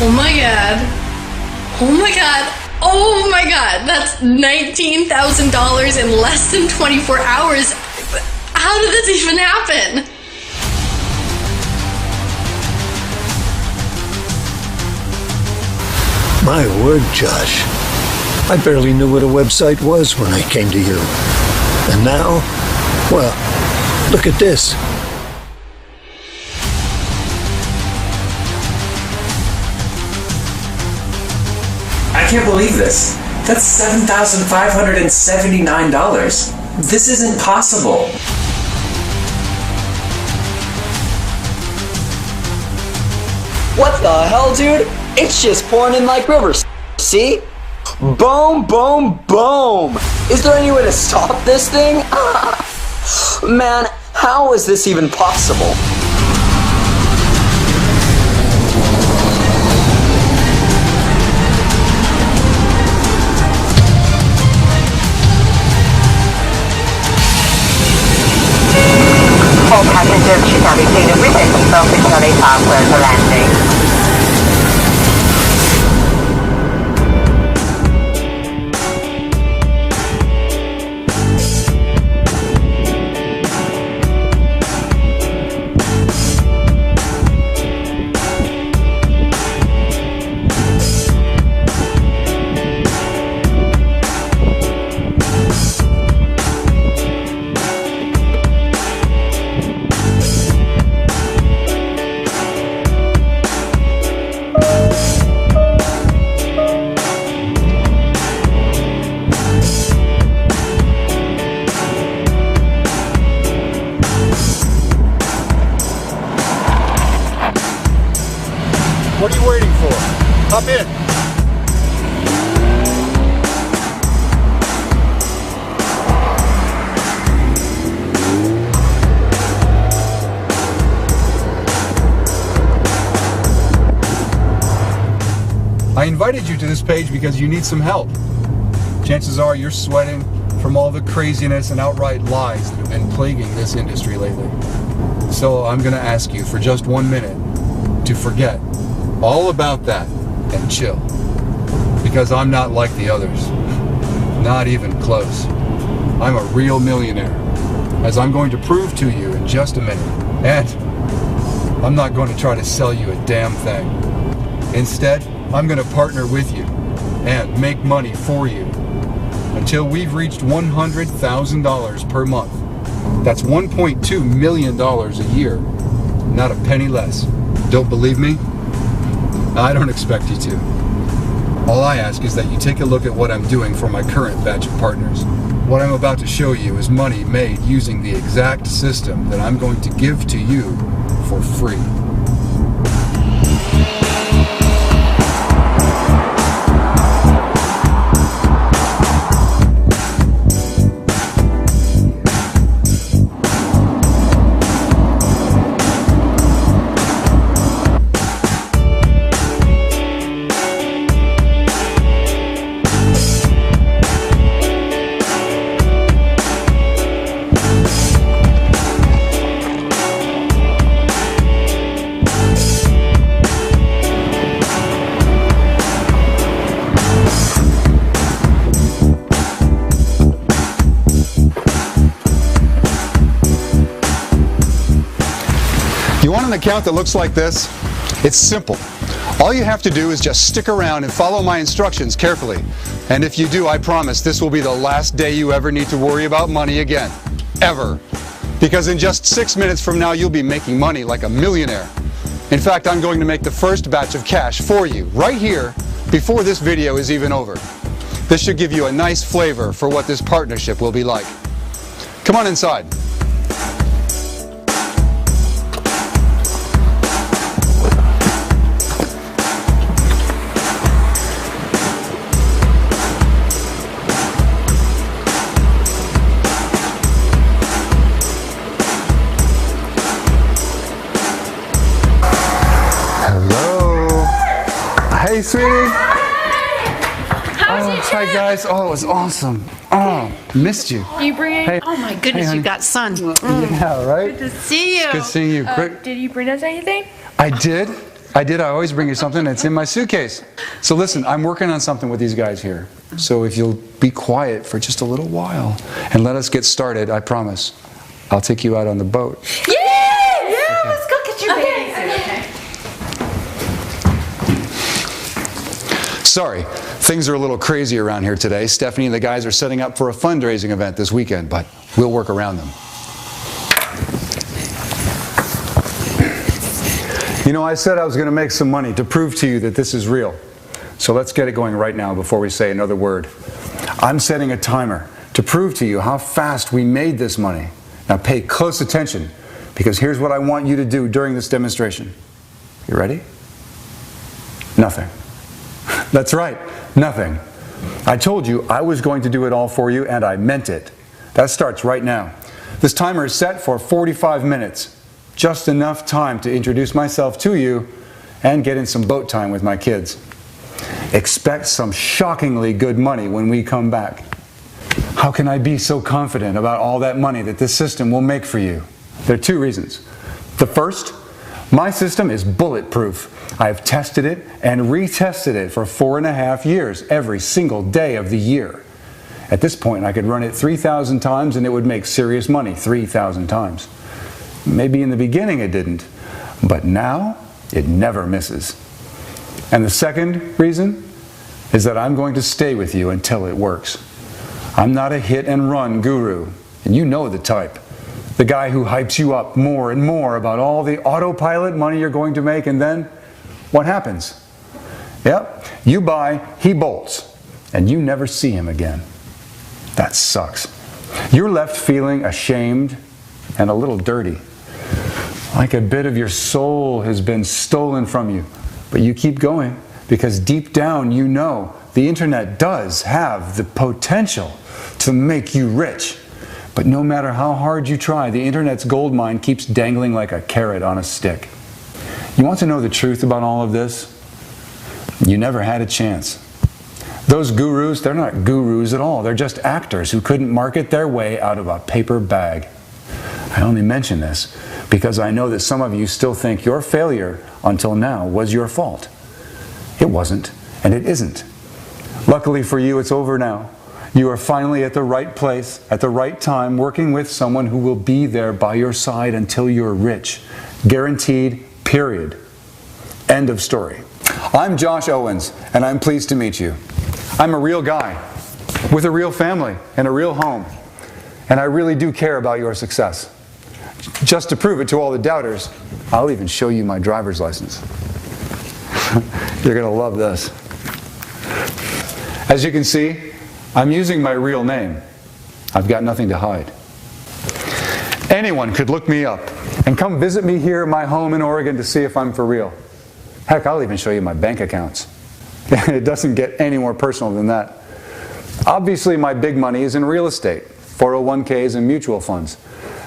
Oh my god. Oh my god. Oh my god. That's $19,000 in less than 24 hours. How did this even happen? My word, Josh. I barely knew what a website was when I came to you. And now, well, look at this. I can't believe this. That's $7,579. This isn't possible. What the hell, dude? It's just pouring in like rivers. See? Boom, boom, boom! Is there any way to stop this thing? Man, how is this even possible? All passengers should now be seated within self-security pathway for landing. What are you waiting for? Hop in. I invited you to this page because you need some help. Chances are you're sweating from all the craziness and outright lies that have been plaguing this industry lately. So I'm going to ask you for just 1 minute to forget all about that and chill. Because I'm not like the others. Not even close. I'm a real millionaire, as I'm going to prove to you in just a minute. And I'm not going to try to sell you a damn thing. Instead, I'm going to partner with you and make money for you until we've reached $100,000 per month. That's $1.2 million a year, not a penny less. Don't believe me? I don't expect you to. All I ask is that you take a look at what I'm doing for my current batch of partners. What I'm about to show you is money made using the exact system that I'm going to give to you for free. You want an account that looks like this? It's simple. All you have to do is just stick around and follow my instructions carefully. And if you do, I promise this will be the last day you ever need to worry about money again. Ever. Because in just 6 minutes from now, you'll be making money like a millionaire. In fact, I'm going to make the first batch of cash for you right here before this video is even over. This should give you a nice flavor for what this partnership will be like. Come on inside. Hey, sweetie. How was your Hi, trip? guys. Oh, it was awesome. Oh, missed you. You bring? Hey. Oh my goodness, honey. you got sun. Yeah, right? Good to see you. Good seeing you. Quick. Did you bring us anything? I did. I did. I always bring you something. It's in my suitcase. So listen, I'm working on something with these guys here. So if you'll be quiet for just a little while and let us get started, I promise, I'll take you out on the boat. Yeah! Yeah, let's go get your bathing suit. Sorry, things are a little crazy around here today. Stephanie and the guys are setting up for a fundraising event this weekend, but we'll work around them. You know, I said I was going to make some money to prove to you that this is real. So let's get it going right now before we say another word. I'm setting a timer to prove to you how fast we made this money. Now pay close attention, because here's what I want you to do during this demonstration. You ready? Nothing. That's right, nothing. I told you I was going to do it all for you, and I meant it. That starts right now. This timer is set for 45 minutes. Just enough time to introduce myself to you and get in some boat time with my kids. Expect some shockingly good money when we come back. How can I be so confident about all that money that this system will make for you? There are two reasons. The first, my system is bulletproof. I have tested it and retested it for 4.5 years, every single day of the year. At this point, I could run it 3,000 times and it would make serious money 3,000 times. Maybe in the beginning it didn't, but now it never misses. And the second reason is that I'm going to stay with you until it works. I'm not a hit and run guru, and you know the type. The guy who hypes you up more and more about all the autopilot money you're going to make, and then what happens? Yep, you buy, he bolts, and you never see him again. That sucks. You're left feeling ashamed and a little dirty. Like a bit of your soul has been stolen from you. But you keep going, because deep down you know the internet does have the potential to make you rich. But no matter how hard you try, the internet's gold mine keeps dangling like a carrot on a stick. You want to know the truth about all of this? You never had a chance. Those gurus, they're not gurus at all. They're just actors who couldn't market their way out of a paper bag. I only mention this because I know that some of you still think your failure until now was your fault. It wasn't, and it isn't. Luckily for you, it's over now. You are finally at the right place, at the right time, working with someone who will be there by your side until you're rich. Guaranteed, period. End of story. I'm Josh Owens, and I'm pleased to meet you. I'm a real guy, with a real family and a real home. And I really do care about your success. Just to prove it to all the doubters, I'll even show you my driver's license. You're going to love this. As you can see, I'm using my real name. I've got nothing to hide. Anyone could look me up and come visit me here at my home in Oregon to see if I'm for real. Heck, I'll even show you my bank accounts. It doesn't get any more personal than that. Obviously, my big money is in real estate, 401ks and mutual funds.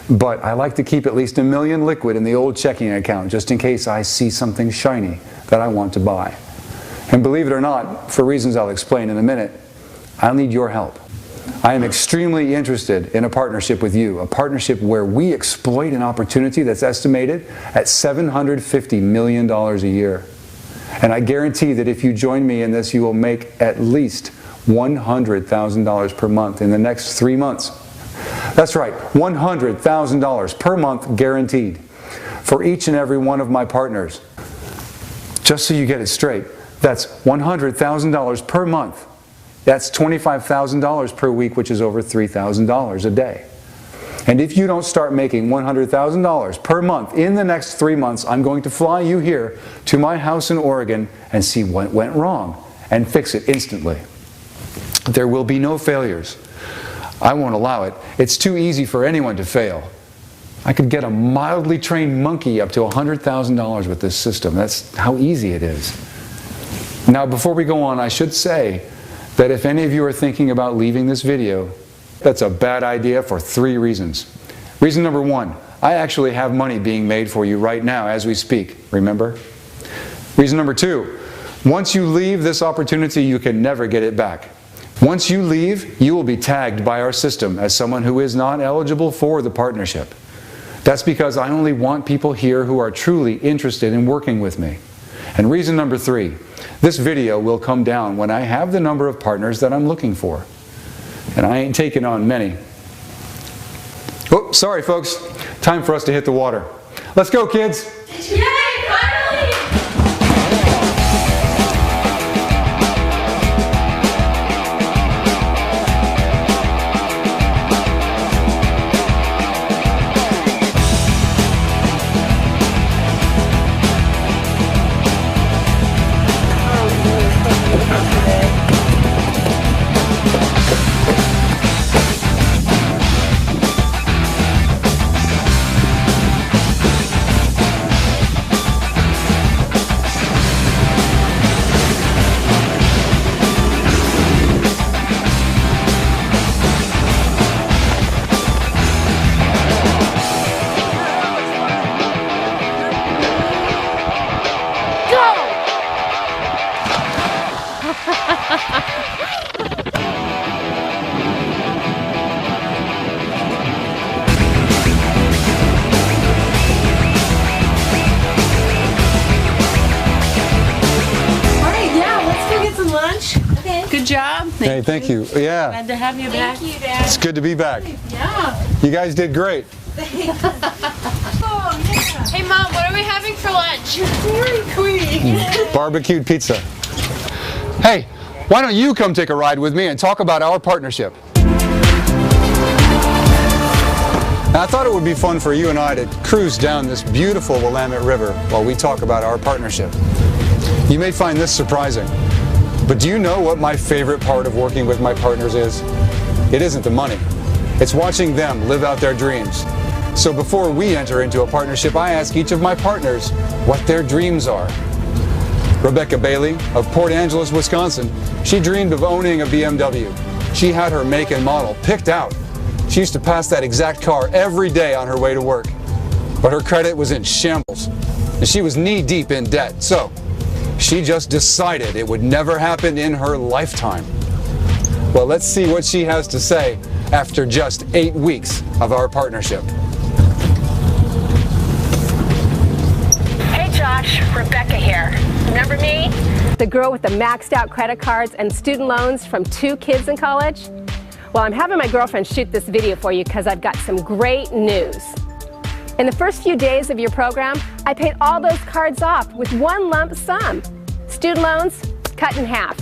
But I like to keep at least $1 million liquid in the old checking account just in case I see something shiny that I want to buy. And believe it or not, for reasons I'll explain in a minute, I'll need your help. I am extremely interested in a partnership with you, a partnership where we exploit an opportunity that's estimated at $750 million a year. And I guarantee that if you join me in this, you will make at least $100,000 per month in the next 3 months. That's right, $100,000 per month guaranteed for each and every one of my partners. Just so you get it straight, that's $100,000 per month. That's $25,000 per week, which is over $3,000 a day. And if you don't start making $100,000 per month in the next 3 months, I'm going to fly you here to my house in Oregon and see what went wrong and fix it instantly. There will be no failures. I won't allow it. It's too easy for anyone to fail. I could get a mildly trained monkey up to $100,000 with this system. That's how easy it is. Now, before we go on, I should say that if any of you are thinking about leaving this video, that's a bad idea for 3 reasons. Reason number 1, I actually have money being made for you right now as we speak, remember? Reason number 2, once you leave this opportunity, you can never get it back. Once you leave, you will be tagged by our system as someone who is not eligible for the partnership. That's because I only want people here who are truly interested in working with me. And reason number 3, this video will come down when I have the number of partners that I'm looking for. And I ain't taking on many. Oh, sorry folks, time for us to hit the water. Let's go, kids. Yay, finally! Good job. Hey, thank you. Yeah, Glad to have you back. Thank you, Dad. it's good to be back. Yeah. You guys did great. Oh, yeah. Hey, Mom, what are we having for lunch? Dairy Queen. Barbecued pizza. Hey, why don't you come take a ride with me and talk about our partnership? Now, I thought it would be fun for you and I to cruise down this beautiful Willamette River while we talk about our partnership. You may find this surprising, but do you know what my favorite part of working with my partners is? It isn't the money. It's watching them live out their dreams. So before we enter into a partnership, I ask each of my partners what their dreams are. Rebecca Bailey of Port Angeles, Wisconsin, she dreamed of owning a BMW. She had her make and model picked out. She used to pass that exact car every day on her way to work. But her credit was in shambles, and she was knee-deep in debt. So she just decided it would never happen in her lifetime. Well, let's see what she has to say after just 8 weeks of our partnership. Hey Josh, Rebecca here. Remember me? The girl with the maxed out credit cards and student loans from 2 kids in college? Well, I'm having my girlfriend shoot this video for you because I've got some great news. In the first few days of your program, I paid all those cards off with one lump sum. Student loans cut in half.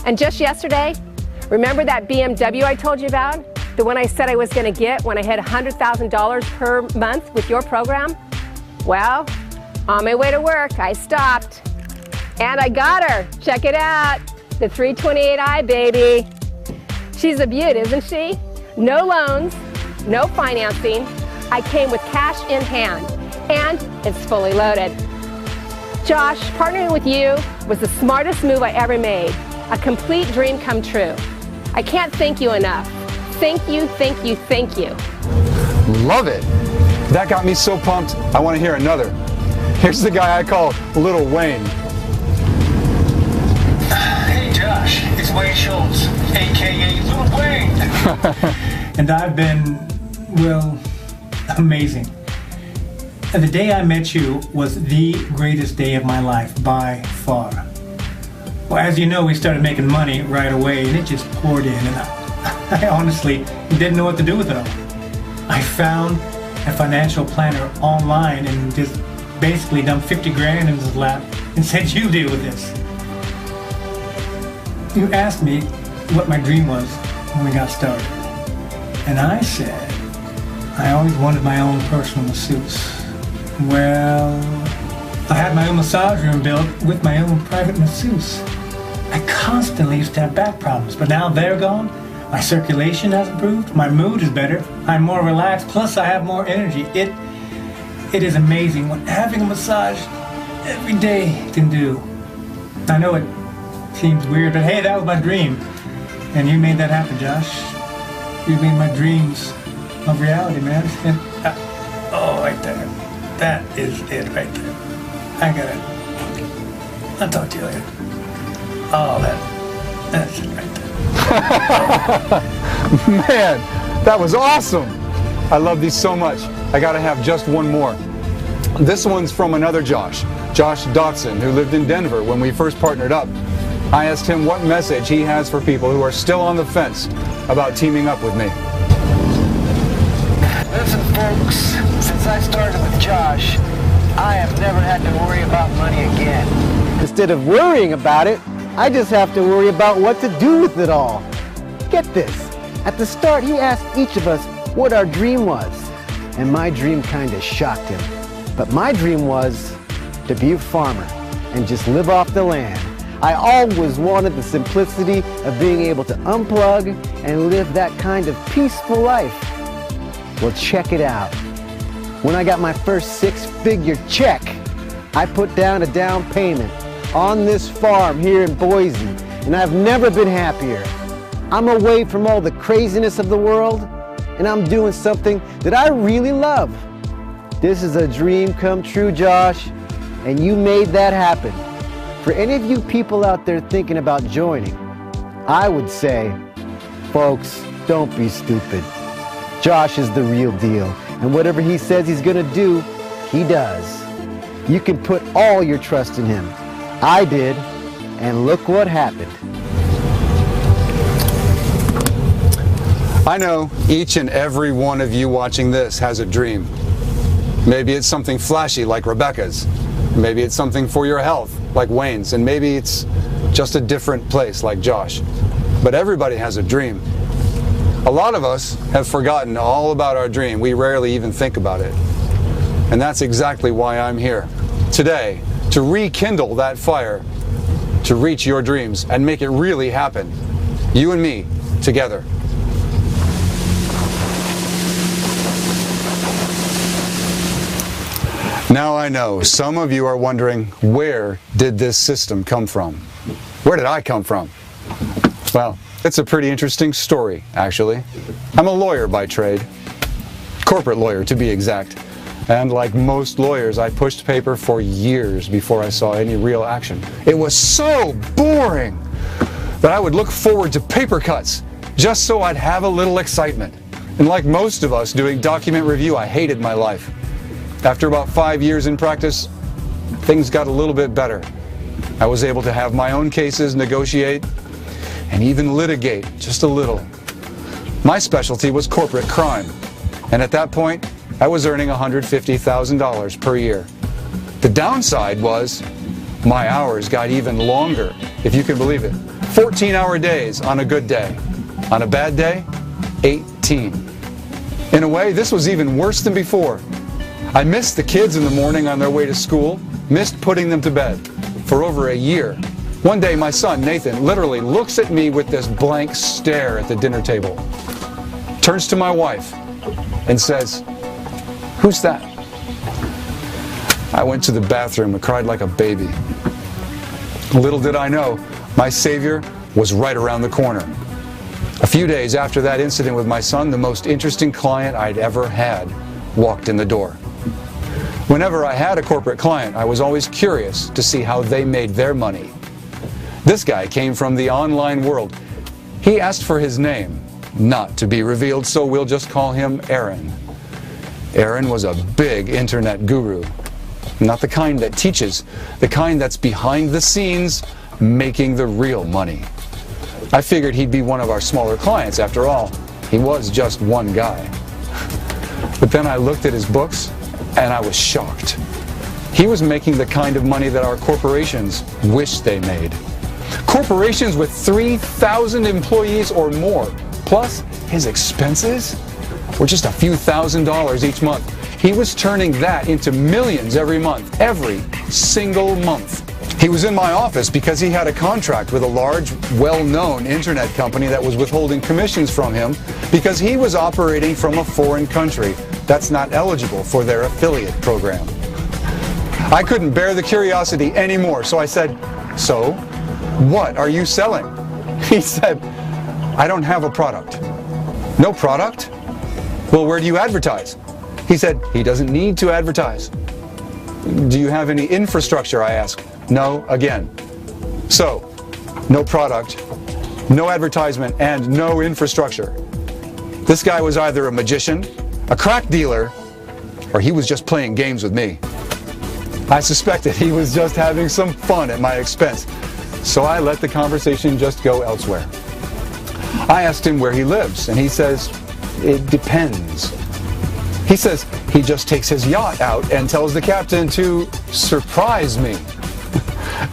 And just yesterday, remember that BMW I told you about? The one I said I was going to get when I hit $100,000 per month with your program? Well, on my way to work, I stopped. And I got her. Check it out. The 328i, baby. She's a beaut, isn't she? No loans, no financing. I came with cash in hand, and it's fully loaded. Josh, partnering with you was the smartest move I ever made. A complete dream come true. I can't thank you enough. Thank you, thank you, thank you. Love it. That got me so pumped, I want to hear another. Here's the guy I call Little Wayne. Hey Josh, it's Wayne Schultz, aka Little Wayne. And I've been, well, amazing. And the day I met you was the greatest day of my life, by far. Well, as you know, we started making money right away, and it just poured in, and I honestly didn't know what to do with it all. I found a financial planner online and just basically dumped 50 grand in his lap and said, you deal with this. You asked me what my dream was when we got started. And I said, I always wanted my own personal masseuse. Well, I had my own massage room built with my own private masseuse. I constantly used to have back problems, but now they're gone. My circulation has improved, my mood is better, I'm more relaxed, plus I have more energy. It is amazing what having a massage every day can do. I know it seems weird, but hey, that was my dream. And you made that happen, Josh. You made my dreams a reality, man. And, oh, right there. That is it right there. I got it. I'll talk to you later. Oh, that's it right there. Man, that was awesome. I love these so much. I gotta have just one more. This one's from another Josh, Josh Dotson, who lived in Denver when we first partnered up. I asked him what message he has for people who are still on the fence about teaming up with me. Listen, folks, since I started with Josh, I have never had to worry about money again. Instead of worrying about it, I just have to worry about what to do with it all. Get this. At the start, he asked each of us what our dream was. And my dream kind of shocked him. But my dream was to be a farmer and just live off the land. I always wanted the simplicity of being able to unplug and live that kind of peaceful life. Well, check it out. When I got my first six-figure check, I put down a down payment on this farm here in Boise, and I've never been happier. I'm away from all the craziness of the world, and I'm doing something that I really love. This is a dream come true, Josh, and you made that happen. For any of you people out there thinking about joining, I would say, folks, don't be stupid. Josh is the real deal, and whatever he says he's gonna do, he does. You can put all your trust in him. I did, and look what happened. I know each and every one of you watching this has a dream. Maybe it's something flashy like Rebecca's. Maybe it's something for your health like Wayne's. And maybe it's just a different place like Josh. But everybody has a dream. A lot of us have forgotten all about our dream. We rarely even think about it. And that's exactly why I'm here today, to rekindle that fire, to reach your dreams and make it really happen. You and me together. Now I know some of you are wondering, where did this system come from? Where did I come from? Well, it's a pretty interesting story, actually. I'm a lawyer by trade, corporate lawyer to be exact. And like most lawyers, I pushed paper for years before I saw any real action. It was so boring that I would look forward to paper cuts just so I'd have a little excitement. And like most of us doing document review, I hated my life. After about 5 years in practice, things got a little bit better. I was able to have my own cases, negotiate, and even litigate just a little. My specialty was corporate crime, and at that point, I was earning $150,000 per year. The downside was my hours got even longer, if you can believe it. 14-hour days on a good day. On a bad day, 18. In a way, this was even worse than before. I missed the kids in the morning on their way to school, missed putting them to bed for over a year. One day, my son, Nathan, literally looks at me with this blank stare at the dinner table, turns to my wife, and says, "Who's that?" I went to the bathroom and cried like a baby. Little did I know, my savior was right around the corner. A few days after that incident with my son, the most interesting client I'd ever had walked in the door. Whenever I had a corporate client, I was always curious to see how they made their money. This guy came from the online world. He asked for his name, not to be revealed, so we'll just call him Aaron. Aaron was a big internet guru. Not the kind that teaches, the kind that's behind the scenes, making the real money. I figured he'd be one of our smaller clients after all. He was just one guy. But then I looked at his books, and I was shocked. He was making the kind of money that our corporations wish they made. Corporations with 3,000 employees or more, plus his expenses were just a few $1,000s each month. He was turning that into millions every month, every single month. He was in my office because he had a contract with a large, well-known internet company that was withholding commissions from him because he was operating from a foreign country that's not eligible for their affiliate program. I couldn't bear the curiosity anymore, so I said, "So, what are you selling?" He said, "I don't have a product." "No product? Well, where do you advertise?" He said, he doesn't need to advertise. "Do you have any infrastructure?" I asked. "No," again. So, no product, no advertisement, and no infrastructure. This guy was either a magician, a crack dealer, or he was just playing games with me. I suspected he was just having some fun at my expense, so I let the conversation just go elsewhere. I asked him where he lives, and he says, it depends. He says he just takes his yacht out and tells the captain to surprise me.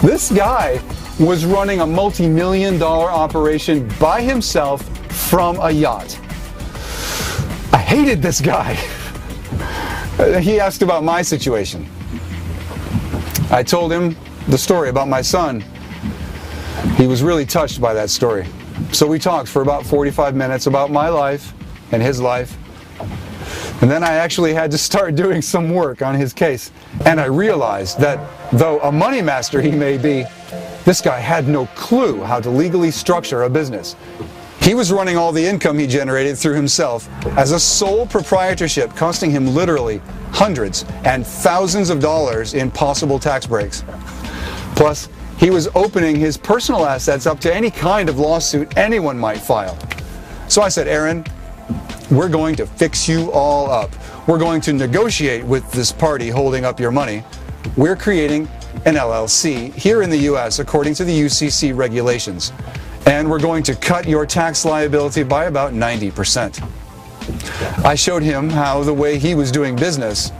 This guy was running a multi-million-dollar operation by himself from a yacht. I hated this guy. He asked about my situation. I told him the story about my son. He was really touched by that story. So we talked for about 45 minutes about my life and his life. And then I actually had to start doing some work on his case. And I realized that though a money master he may be, this guy had no clue how to legally structure a business. He was running all the income he generated through himself as a sole proprietorship, costing him literally hundreds and thousands of dollars in possible tax breaks. Plus, he was opening his personal assets up to any kind of lawsuit anyone might file. So I said, Aaron, we're going to fix you all up. We're going to negotiate with this party holding up your money. We're creating an LLC here in the US according to the UCC regulations. And we're going to cut your tax liability by about 90%. I showed him how the way he was doing business,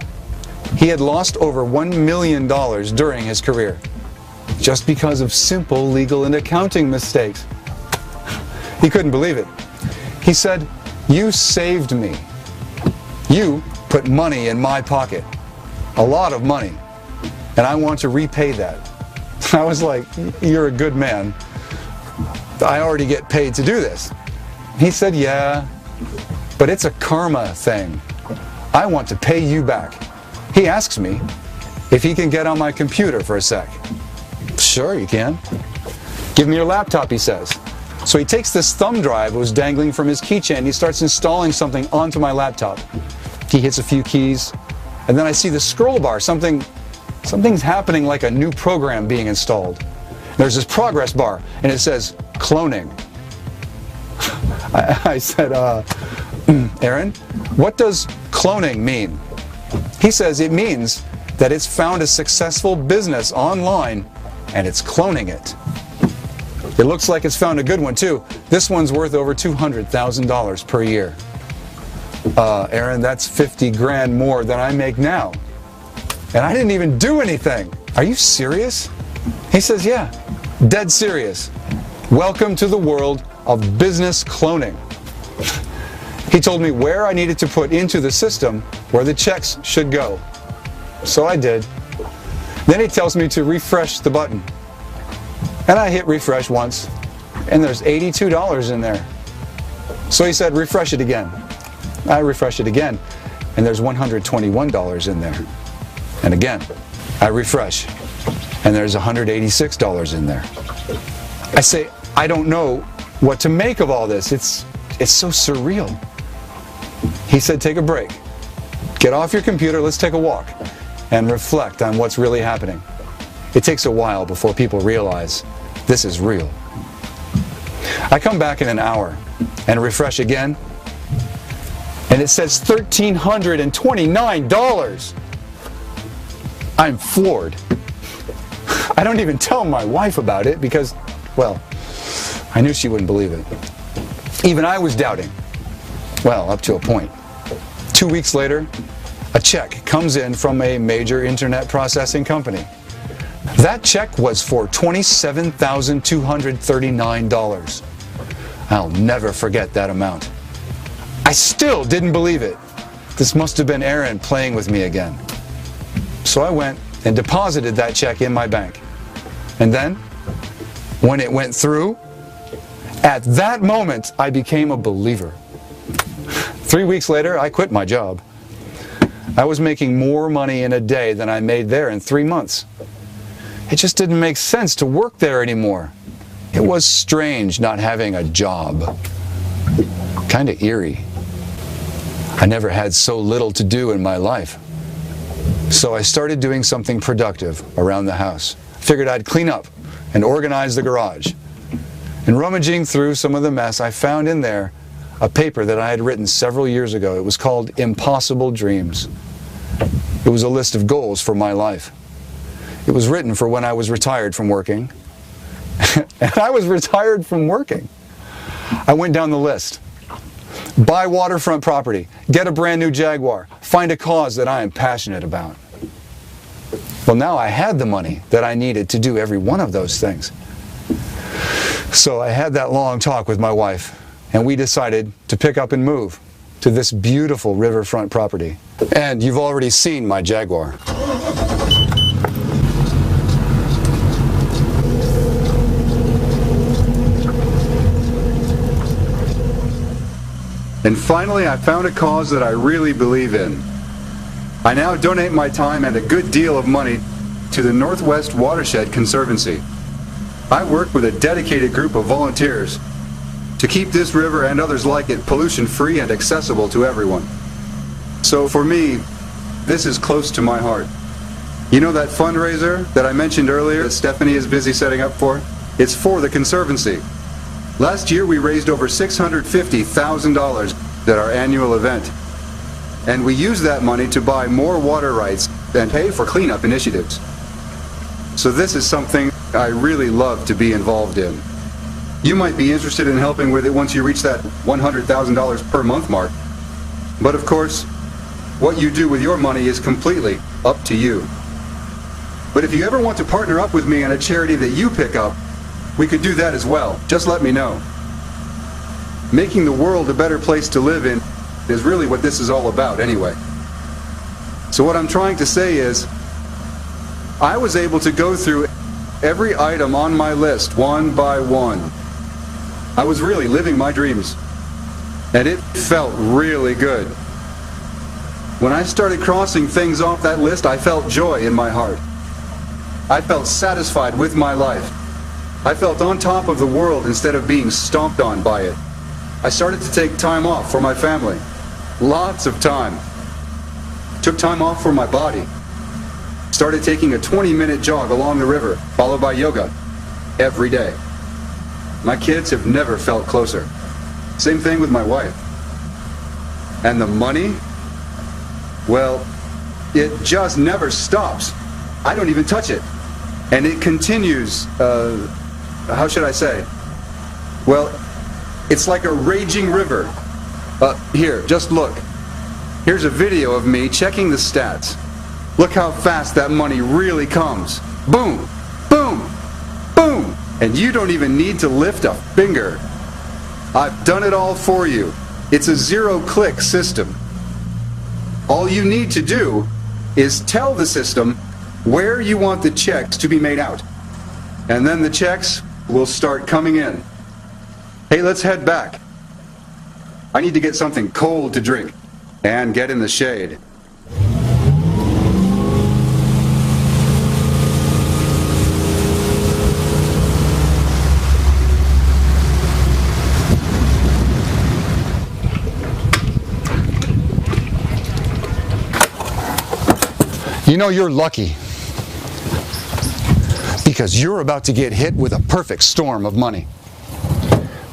he had lost over $1 million during his career, just because of simple legal and accounting mistakes. He couldn't believe it. He said, you saved me. You put money in my pocket, a lot of money, and I want to repay that. I was like, you're a good man. I already get paid to do this. He said, yeah, but it's a karma thing. I want to pay you back. He asks me if he can get on my computer for a sec. Sure, you can. Give me your laptop, he says. So he takes this thumb drive that was dangling from his keychain. He starts installing something onto my laptop. He hits a few keys, and then I see the scroll bar. Something's happening, like a new program being installed. There's this progress bar, and it says cloning. I said, Aaron, what does cloning mean? He says it means that it's found a successful business online and it's cloning it. It looks like it's found a good one too. This one's worth over $200,000 per year. Aaron, that's 50 grand more than I make now. And I didn't even do anything. Are you serious? He says, yeah, dead serious. Welcome to the world of business cloning. He told me where I needed to put into the system where the checks should go. So I did. Then he tells me to refresh the button. And I hit refresh once, and there's $82 in there. So he said, refresh it again. I refresh it again, and there's $121 in there. And again, I refresh, and there's $186 in there. I say, I don't know what to make of all this. It's so surreal. He said, take a break. Get off your computer, let's take a walk, and reflect on what's really happening. It takes a while before people realize this is real. I come back in an hour and refresh again, and it says $1,329. I'm floored. I don't even tell my wife about it because, well, I knew she wouldn't believe it. Even I was doubting. Well, up to a point. 2 weeks later, a check comes in from a major internet processing company. That check was for $27,239. I'll never forget that amount. I still didn't believe it. This must have been Aaron playing with me again. So I went and deposited that check in my bank. And then, when it went through, at that moment, I became a believer. 3 weeks later, I quit my job. I was making more money in a day than I made there in 3 months. It just didn't make sense to work there anymore. It was strange not having a job. Kind of eerie. I never had so little to do in my life. So I started doing something productive around the house. Figured I'd clean up and organize the garage. And rummaging through some of the mess, I found in there a paper that I had written several years ago. It was called Impossible Dreams. It was a list of goals for my life. It was written for when I was retired from working. And I was retired from working. I went down the list. Buy waterfront property, get a brand new Jaguar, find a cause that I am passionate about. Well, now I had the money that I needed to do every one of those things. So I had that long talk with my wife, and we decided to pick up and move to this beautiful riverfront property. And you've already seen my Jaguar. And finally, I found a cause that I really believe in. I now donate my time and a good deal of money to the Northwest Watershed Conservancy. I work with a dedicated group of volunteers to keep this river and others like it pollution-free and accessible to everyone. So for me, this is close to my heart. You know that fundraiser that I mentioned earlier that Stephanie is busy setting up for? It's for the Conservancy. Last year we raised over $650,000 at our annual event. And we used that money to buy more water rights and pay for cleanup initiatives. So this is something I really love to be involved in. You might be interested in helping with it once you reach that $100,000 per month mark. But of course, what you do with your money is completely up to you. But if you ever want to partner up with me on a charity that you pick up, we could do that as well. Just let me know. Making the world a better place to live in is really what this is all about anyway. So what I'm trying to say is, I was able to go through every item on my list one by one. I was really living my dreams. And it felt really good. When I started crossing things off that list, I felt joy in my heart. I felt satisfied with my life. I felt on top of the world instead of being stomped on by it. I started to take time off for my family. Lots of time. Took time off for my body. Started taking a 20-minute jog along the river, followed by yoga, every day. My kids have never felt closer. Same thing with my wife. And the money? Well, it just never stops. I don't even touch it. And it continues, how should I say? Well, it's like a raging river. Here, just look. Here's a video of me checking the stats. Look how fast that money really comes. Boom, boom, boom. And you don't even need to lift a finger. I've done it all for you. It's a zero-click system. All you need to do is tell the system where you want the checks to be made out. And then the checks will start coming in. Hey, let's head back. I need to get something cold to drink and get in the shade. You know, you're lucky because you're about to get hit with a perfect storm of money.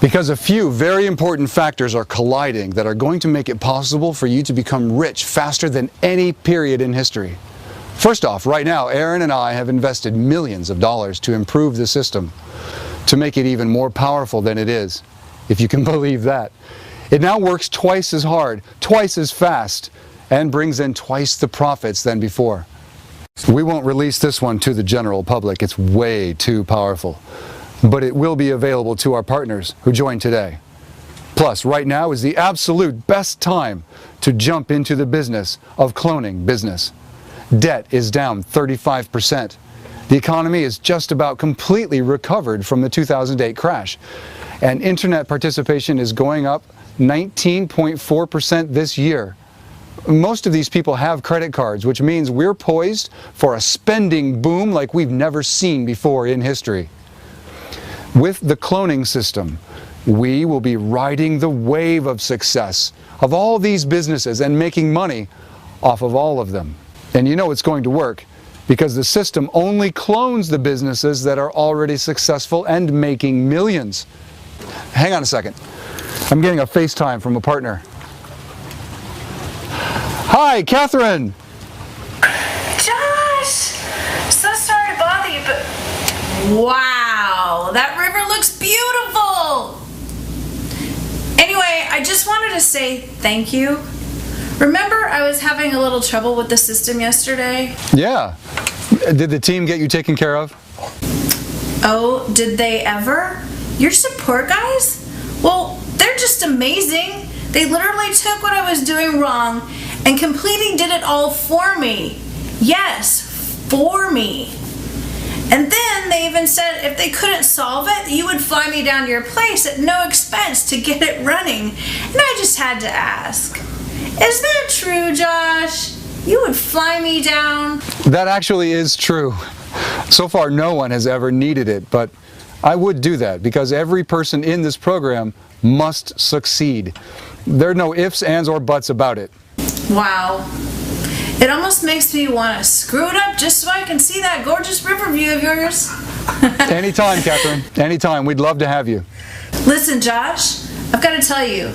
Because a few very important factors are colliding that are going to make it possible for you to become rich faster than any period in history. First off, right now, Aaron and I have invested millions of dollars to improve the system, to make it even more powerful than it is, if you can believe that. It now works twice as hard, twice as fast, and brings in twice the profits than before. We won't release this one to the general public. It's way too powerful. But it will be available to our partners who join today. Plus, right now is the absolute best time to jump into the business of cloning business. Debt is down 35%. The economy is just about completely recovered from the 2008 crash. And internet participation is going up 19.4% this year. Most of these people have credit cards, which means we're poised for a spending boom like we've never seen before in history. With the cloning system, we will be riding the wave of success of all these businesses and making money off of all of them. And you know it's going to work because the system only clones the businesses that are already successful and making millions. Hang on a second. I'm getting a FaceTime from a partner. Hi, Catherine! Josh! So sorry to Wow, that river looks beautiful. Anyway, I just wanted to say thank you. Remember I was having a little trouble with the system yesterday? Yeah. Did the team get you taken care of? Oh, did they ever? Your support guys? Well, they're just amazing. They literally took what I was doing wrong and completely did it all for me. Yes, for me. And then they even said if they couldn't solve it, you would fly me down to your place at no expense to get it running. And I just had to ask, is that true, Josh? You would fly me down? That actually is true. So far, no one has ever needed it, but I would do that because every person in this program must succeed. There are no ifs, ands, or buts about it. Wow. It almost makes me want to screw it up just so I can see that gorgeous river view of yours. Anytime, Catherine. Anytime. We'd love to have you. Listen, Josh, I've got to tell you,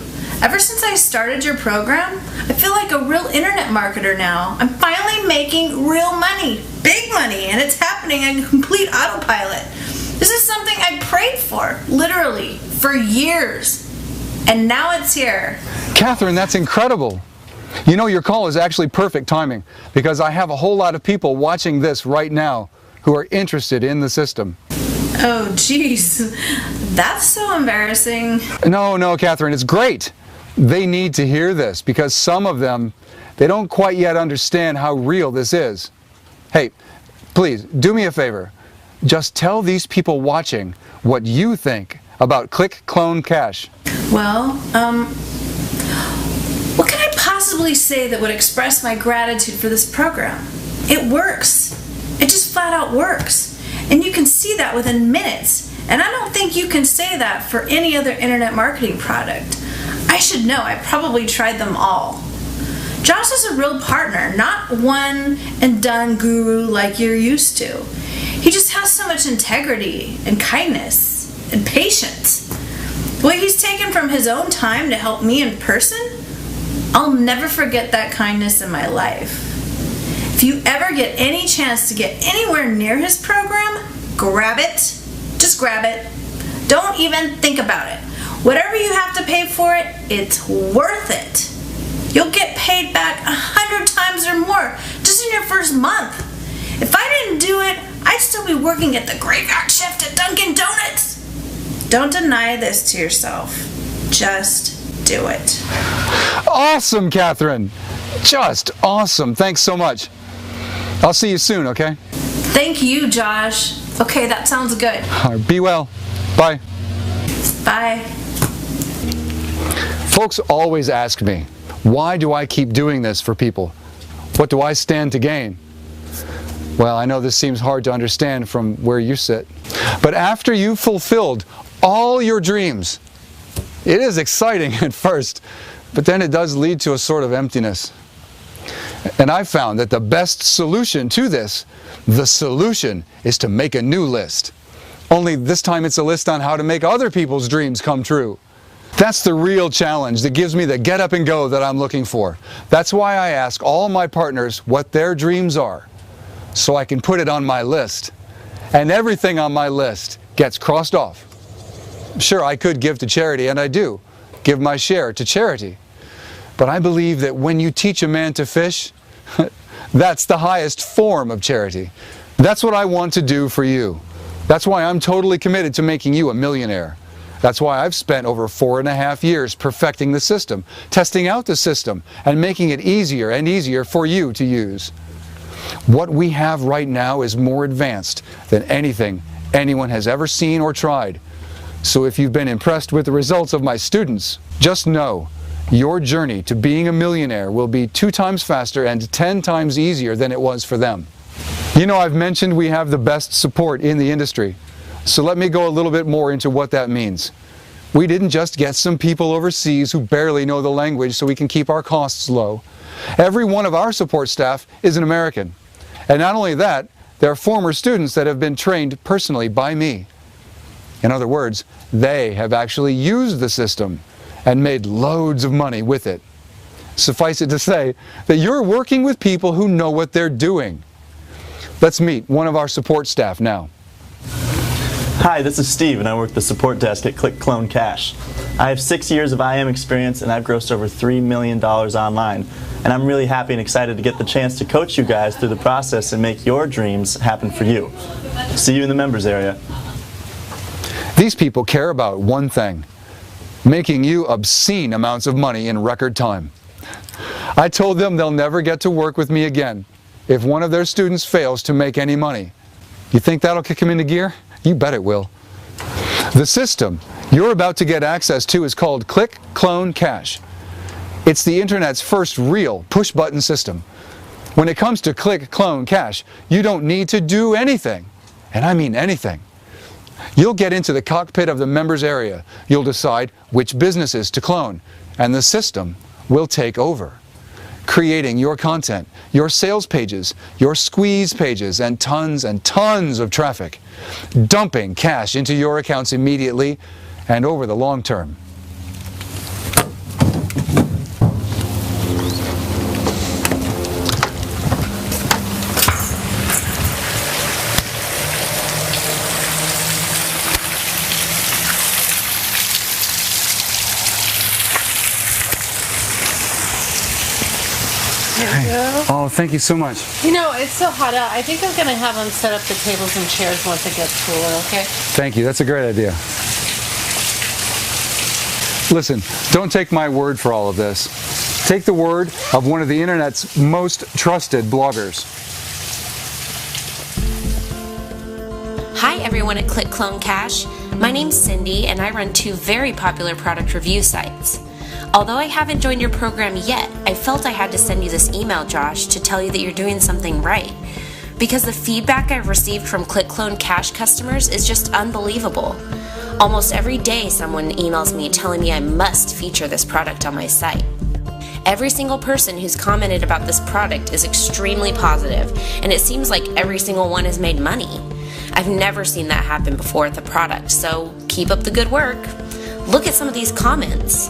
ever since I started your program, I feel like a real internet marketer now. I'm finally making real money, big money, and it's happening in complete autopilot. This is something I prayed for, literally, for years. And now it's here. Catherine, that's incredible. You know, your call is actually perfect timing because I have a whole lot of people watching this right now who are interested in the system. Oh, geez. That's so embarrassing. No, Catherine, it's great. They need to hear this because some of them, they don't quite yet understand how real this is. Hey, please, do me a favor. Just tell these people watching what you think about Click Clone Cash. Well, what can I possibly say that would express my gratitude for this program? It works. It just flat out works. And you can see that within minutes. And I don't think you can say that for any other internet marketing product. I should know, I probably tried them all. Josh is a real partner, not one and done guru like you're used to. He just has so much integrity and kindness and patience. The way he's taken from his own time to help me in person, I'll never forget that kindness in my life. If you ever get any chance to get anywhere near his program, grab it. Just grab it. Don't even think about it. Whatever you have to pay for it, it's worth it. You'll get paid back 100 times or more just in your first month. If I didn't do it, I'd still be working at the graveyard shift at Dunkin' Donuts. Don't deny this to yourself. Just do it. Awesome, Catherine. Just awesome. Thanks so much. I'll see you soon, okay? Thank you, Josh. Okay, that sounds good. All right, be well. Bye. Bye. Folks always ask me, why do I keep doing this for people? What do I stand to gain? Well, I know this seems hard to understand from where you sit. But after you've fulfilled all your dreams, it is exciting at first, but then it does lead to a sort of emptiness. And I've found that the best solution to this, the solution is to make a new list. Only this time it's a list on how to make other people's dreams come true. That's the real challenge that gives me the get up and go that I'm looking for. That's why I ask all my partners what their dreams are, so I can put it on my list. And everything on my list gets crossed off. Sure, I could give to charity, and I do give my share to charity. But I believe that when you teach a man to fish, that's the highest form of charity. That's what I want to do for you. That's why I'm totally committed to making you a millionaire. That's why I've spent over 4.5 years perfecting the system, testing out the system, and making it easier and easier for you to use. What we have right now is more advanced than anything anyone has ever seen or tried. So if you've been impressed with the results of my students, just know your journey to being a millionaire will be 2 times faster and 10 times easier than it was for them. You know, I've mentioned we have the best support in the industry. So let me go a little bit more into what that means. We didn't just get some people overseas who barely know the language so we can keep our costs low. Every one of our support staff is an American. And not only that, they're former students that have been trained personally by me. In other words, they have actually used the system and made loads of money with it. Suffice it to say that you're working with people who know what they're doing. Let's meet one of our support staff now. Hi, this is Steve, and I work the support desk at Click Clone Cash. I have 6 years of IM experience, and I've grossed over $3 million online. And I'm really happy and excited to get the chance to coach you guys through the process and make your dreams happen for you. See you in the members area. These people care about one thing: making you obscene amounts of money in record time. I told them they'll never get to work with me again if one of their students fails to make any money. You think that'll kick them into gear? You bet it will. The system you're about to get access to is called Click Clone Cash. It's the internet's first real push-button system. When it comes to Click Clone Cash, you don't need to do anything, and I mean anything. You'll get into the cockpit of the members area. You'll decide which businesses to clone, and the system will take over, creating your content, your sales pages, your squeeze pages, and tons of traffic, dumping cash into your accounts immediately and over the long term. Oh, thank you so much. You know, it's so hot out. I think I'm going to have them set up the tables and chairs once it gets cooler, okay? Thank you. That's a great idea. Listen, don't take my word for all of this. Take the word of one of the internet's most trusted bloggers. Hi everyone at Click Clone Cash. My name's Cindy and I run 2 very popular product review sites. Although I haven't joined your program yet, I felt I had to send you this email, Josh, to tell you that you're doing something right. Because the feedback I've received from Click Clone Cash customers is just unbelievable. Almost every day someone emails me telling me I must feature this product on my site. Every single person who's commented about this product is extremely positive, and it seems like every single one has made money. I've never seen that happen before with a product, so keep up the good work. Look at some of these comments.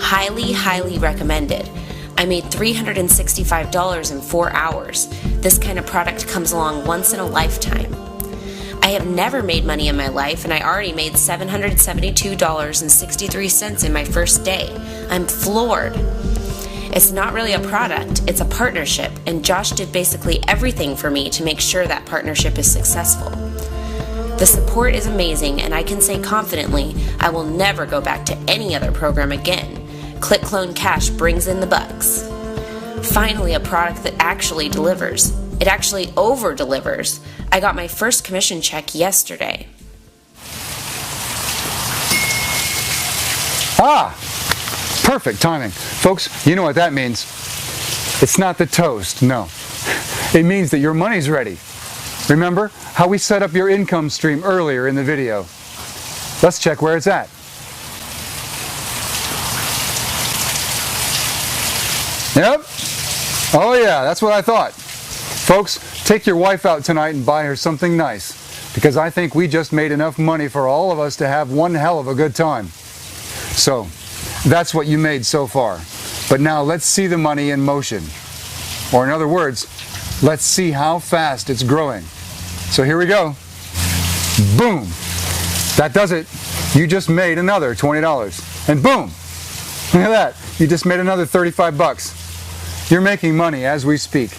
Highly recommended. I made $365 in 4 hours. This kind of product comes along once in a lifetime. I have never made money in my life, and I already made $772.63 in my first day. I'm floored. It's not really a product, it's a partnership, and Josh did basically everything for me to make sure that partnership is successful. The support is amazing, and I can say confidently I will never go back to any other program again. Click Clone Cash brings in the bucks. Finally, a product that actually delivers. It actually over-delivers. I got my first commission check yesterday. Ah! Perfect timing. Folks, you know what that means. It's not the toast, no. It means that your money's ready. Remember how we set up your income stream earlier in the video? Let's check where it's at. Yep. Oh yeah, that's what I thought. Folks, take your wife out tonight and buy her something nice, because I think we just made enough money for all of us to have one hell of a good time. So, that's what you made so far. But now let's see the money in motion. Or in other words, let's see how fast it's growing. So here we go. Boom. That does it. You just made another $20. And boom. Look at that. You just made another 35 bucks. You're making money as we speak.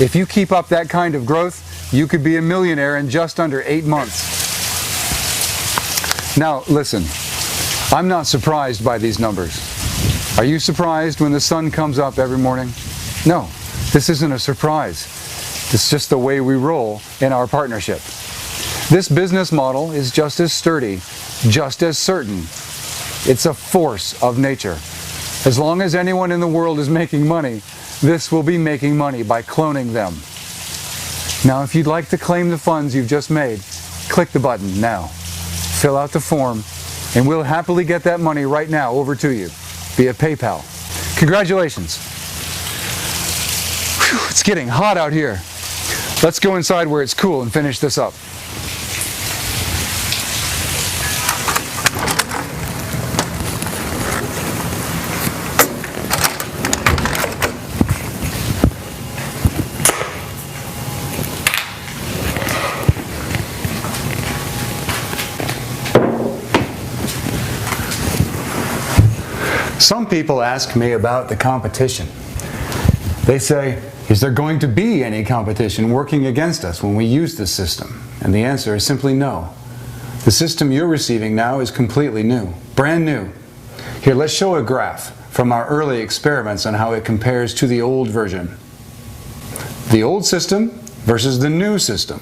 If you keep up that kind of growth, you could be a millionaire in just under 8 months. Now, listen. I'm not surprised by these numbers. Are you surprised when the sun comes up every morning? No, this isn't a surprise. It's just the way we roll in our partnership. This business model is just as sturdy, just as certain. It's a force of nature. As long as anyone in the world is making money, this will be making money by cloning them. Now, if you'd like to claim the funds you've just made, click the button now. Fill out the form, and we'll happily get that money right now over to you via PayPal. Congratulations. Whew, it's getting hot out here. Let's go inside where it's cool and finish this up. Some people ask me about the competition. They say, is there going to be any competition working against us when we use this system? And the answer is simply no. The system you're receiving now is completely new, brand new. Here, let's show a graph from our early experiments on how it compares to the old version. The old system versus the new system.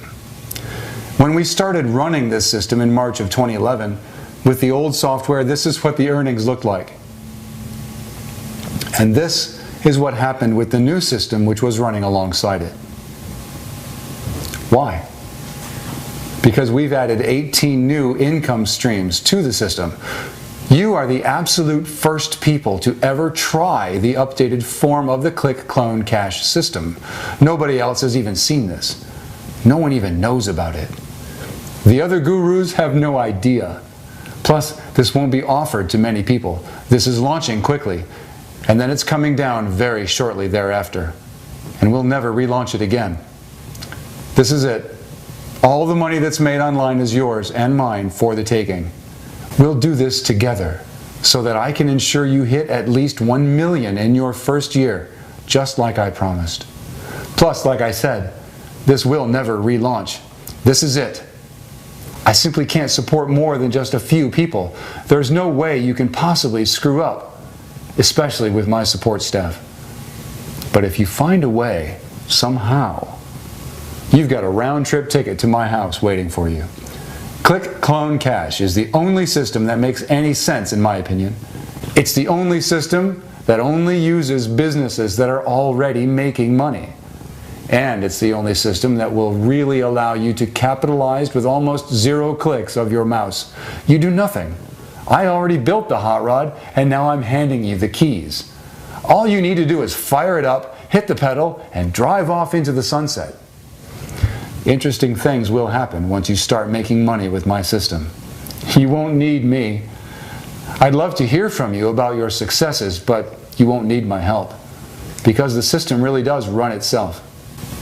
When we started running this system in March of 2011, with the old software, this is what the earnings looked like. And this is what happened with the new system, which was running alongside it. Why? Because we've added 18 new income streams to the system. You are the absolute first people to ever try the updated form of the Click Clone Cash system. Nobody else has even seen this. No one even knows about it. The other gurus have no idea. Plus, this won't be offered to many people. This is launching quickly, and then it's coming down very shortly thereafter. And we'll never relaunch it again. This is it. All the money that's made online is yours and mine for the taking. We'll do this together so that I can ensure you hit at least 1 million in your first year, just like I promised. Plus, like I said, this will never relaunch. This is it. I simply can't support more than just a few people. There's no way you can possibly screw up, especially with my support staff. But if you find a way, somehow, you've got a round-trip ticket to my house waiting for you. Click Clone Cash is the only system that makes any sense, in my opinion. It's the only system that only uses businesses that are already making money. And it's the only system that will really allow you to capitalize with almost 0 clicks of your mouse. You do nothing. I already built the hot rod, and now I'm handing you the keys. All you need to do is fire it up, hit the pedal, and drive off into the sunset. Interesting things will happen once you start making money with my system. You won't need me. I'd love to hear from you about your successes, but you won't need my help, because the system really does run itself.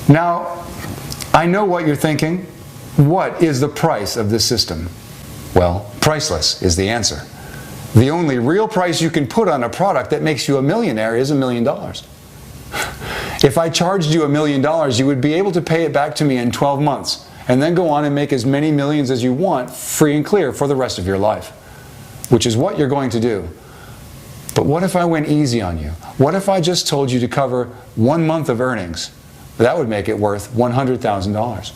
Now, I know what you're thinking. What is the price of this system? Well, priceless is the answer. The only real price you can put on a product that makes you a millionaire is $1 million. If I charged you $1 million, you would be able to pay it back to me in 12 months, and then go on and make as many millions as you want, free and clear, for the rest of your life, which is what you're going to do. But what if I went easy on you? What if I just told you to cover 1 month of earnings? That would make it worth $100,000.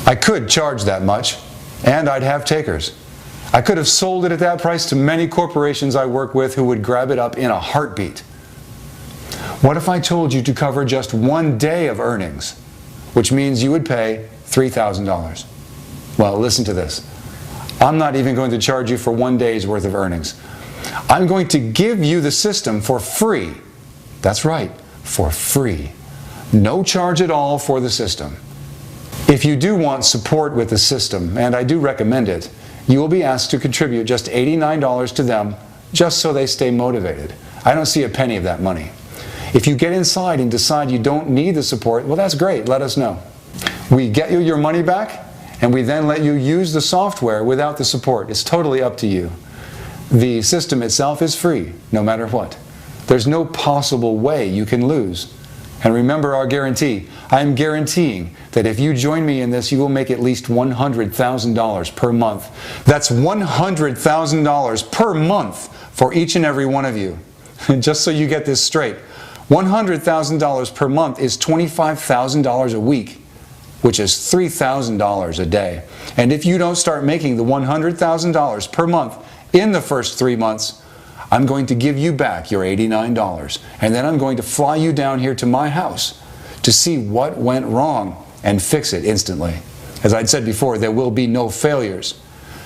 I could charge that much, and I'd have takers. I could have sold it at that price to many corporations I work with who would grab it up in a heartbeat. What if I told you to cover just 1 day of earnings, which means you would pay $3,000? Well, listen to this. I'm not even going to charge you for 1 day's worth of earnings. I'm going to give you the system for free. That's right, for free. No charge at all for the system. If you do want support with the system, and I do recommend it, you will be asked to contribute just $89 to them, just so they stay motivated. I don't see a penny of that money. If you get inside and decide you don't need the support, well, that's great. Let us know. We get you your money back, and we then let you use the software without the support. It's totally up to you. The system itself is free, no matter what. There's no possible way you can lose. And remember our guarantee. I am guaranteeing that if you join me in this, you will make at least $100,000 per month. That's $100,000 per month for each and every one of you. Just so you get this straight. $100,000 per month is $25,000 a week, which is $3,000 a day. And if you don't start making the $100,000 per month in the first 3 months, I'm going to give you back your $89, and then I'm going to fly you down here to my house to see what went wrong and fix it instantly. As I'd said before, there will be no failures.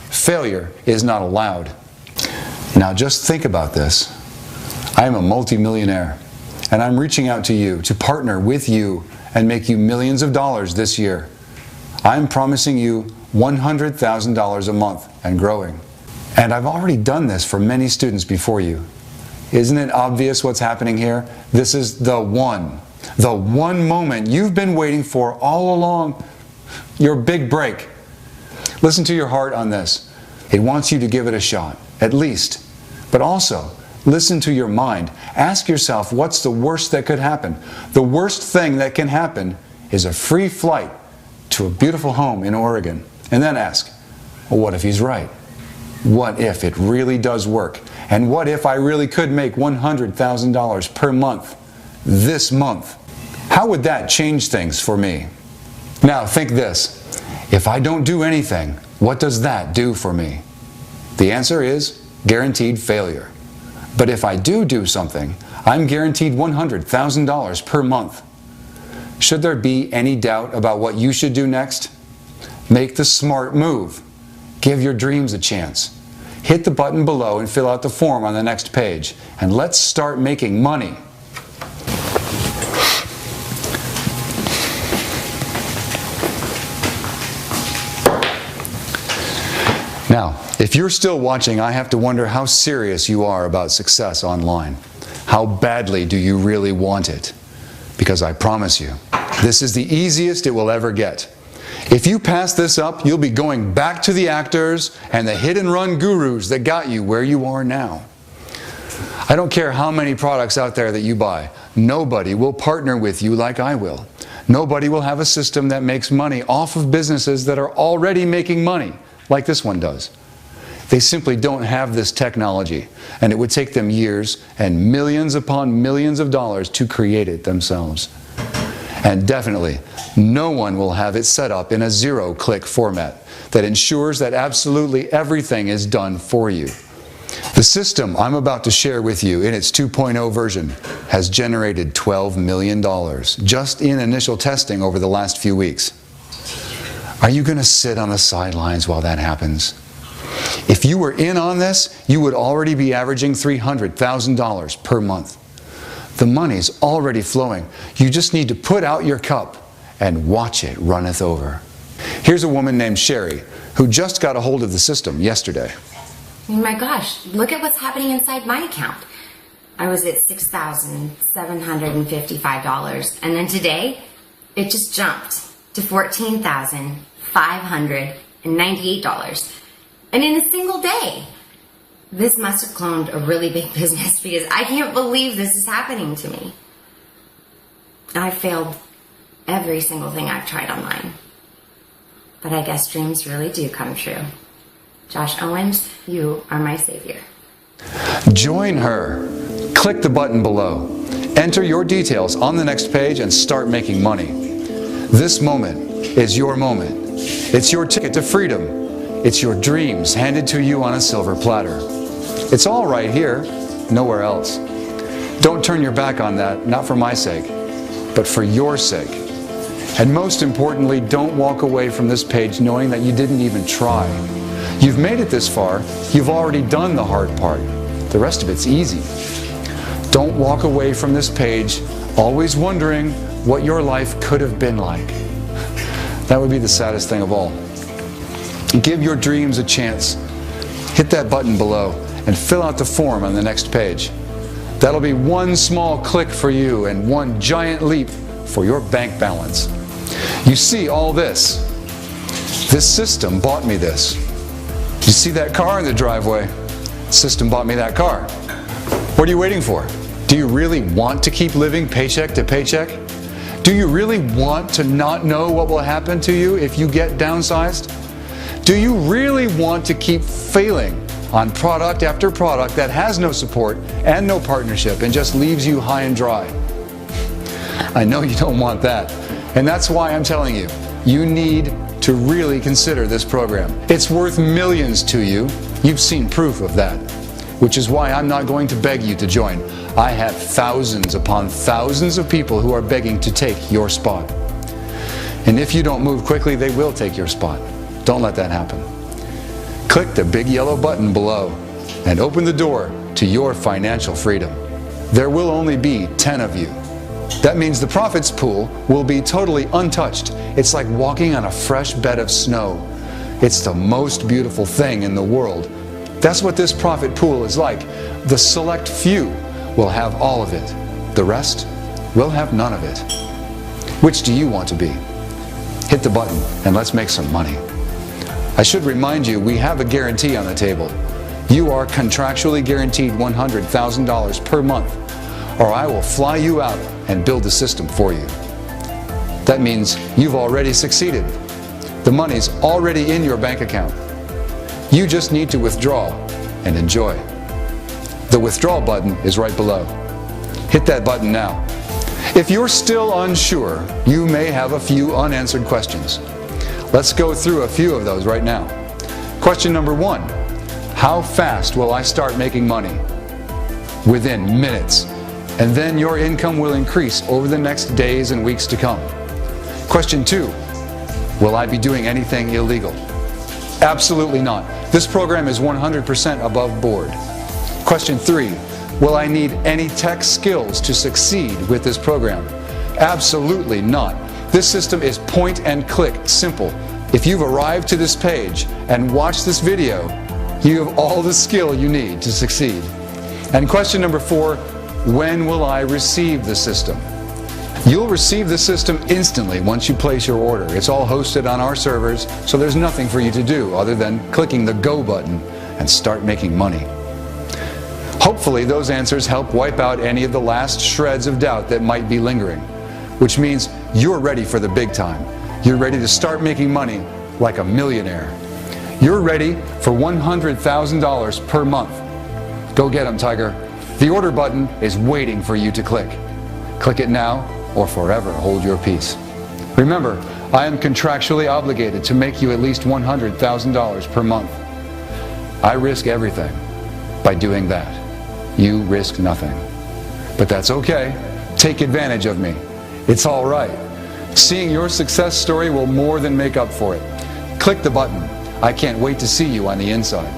Failure is not allowed. Now just think about this. I am a multimillionaire, and I'm reaching out to you to partner with you and make you millions of dollars this year. I'm promising you $100,000 a month and growing. And I've already done this for many students before you. Isn't it obvious what's happening here? This is the one moment you've been waiting for all along. Your big break. Listen to your heart on this. It wants you to give it a shot, at least. But also, Listen to your mind. Ask yourself, what's the worst that could happen? The worst thing that can happen is a free flight to a beautiful home in Oregon. And then ask, well, what if he's right? What if it really does work? And what if I really could make $100,000 per month this month? How would that change things for me? Now think this. If I don't do anything, what does that do for me? The answer is guaranteed failure. But if I do something, I'm guaranteed $100,000 per month. Should there be any doubt about what you should do next? Make the smart move. Give your dreams a chance. Hit the button below and fill out the form on the next page. And let's start making money. Now, if you're still watching, I have to wonder how serious you are about success online. How badly do you really want it? Because I promise you, this is the easiest it will ever get. If you pass this up, you'll be going back to the actors and the hit-and-run gurus that got you where you are now. I don't care how many products out there that you buy. Nobody will partner with you like I will. Nobody will have a system that makes money off of businesses that are already making money, like this one does. They simply don't have this technology, and it would take them years and millions upon millions of dollars to create it themselves. And definitely, no one will have it set up in a zero-click format that ensures that absolutely everything is done for you. The system I'm about to share with you in its 2.0 version has generated $12 million just in initial testing over the last few weeks. Are you going to sit on the sidelines while that happens? If you were in on this, you would already be averaging $300,000 per month. The money's already flowing. You just need to put out your cup and watch it runneth over. Here's a woman named Sherry who just got a hold of the system yesterday. Oh my gosh, look at what's happening inside my account. I was at $6,755, and then today it just jumped to $14,598. And in a single day. This must have cloned a really big business because I can't believe this is happening to me. I failed every single thing I've tried online. But I guess dreams really do come true. Josh Owens, you are my savior. Join her. Click the button below. Enter your details on the next page and start making money. This moment is your moment. It's your ticket to freedom. It's your dreams handed to you on a silver platter. It's all right here, nowhere else. Don't turn your back on that, not for my sake, but for your sake. And most importantly, don't walk away from this page knowing that you didn't even try. You've made it this far, you've already done the hard part. The rest of it's easy. Don't walk away from this page always wondering what your life could have been like. That would be the saddest thing of all. Give your dreams a chance. Hit that button below and fill out the form on the next page. That'll be one small click for you and one giant leap for your bank balance. You see all this. This system bought me this. You see that car in the driveway? The system bought me that car. What are you waiting for? Do you really want to keep living paycheck to paycheck? Do you really want to not know what will happen to you if you get downsized? Do you really want to keep failing on product after product that has no support and no partnership and just leaves you high and dry? I know you don't want that. And that's why I'm telling you, you need to really consider this program. It's worth millions to you. You've seen proof of that. Which is why I'm not going to beg you to join. I have thousands upon thousands of people who are begging to take your spot. And if you don't move quickly, they will take your spot. Don't let that happen. Click the big yellow button below and open the door to your financial freedom. There will only be 10 of you. That means the profits pool will be totally untouched. It's like walking on a fresh bed of snow. It's the most beautiful thing in the world. That's what this profit pool is like. The select few will have all of it. The rest will have none of it. Which do you want to be? Hit the button and let's make some money. I should remind you, we have a guarantee on the table. You are contractually guaranteed $100,000 per month, or I will fly you out and build the system for you. That means you've already succeeded. The money's already in your bank account. You just need to withdraw and enjoy. The withdrawal button is right below. Hit that button now. If you're still unsure, you may have a few unanswered questions. Let's go through a few of those right now. Question number 1. How fast will I start making money? Within minutes. And then your income will increase over the next days and weeks to come. Question 2. Will I be doing anything illegal? Absolutely not. This program is 100% above board. Question 3. Will I need any tech skills to succeed with this program? Absolutely not. This system is point and click simple. If you've arrived to this page and watched this video, you have all the skill you need to succeed. And question number 4, when will I receive the system? You'll receive the system instantly once you place your order. It's all hosted on our servers, so there's nothing for you to do other than clicking the go button and start making money. Hopefully those answers help wipe out any of the last shreds of doubt that might be lingering, which means you're ready for the big time. You're ready to start making money like a millionaire. You're ready for $100,000 per month. Go get them, Tiger. The order button is waiting for you to click. Click it now or forever hold your peace. Remember, I am contractually obligated to make you at least $100,000 per month. I risk everything by doing that. You risk nothing. But that's okay. Take advantage of me. It's all right. Seeing your success story will more than make up for it. Click the button. I can't wait to see you on the inside.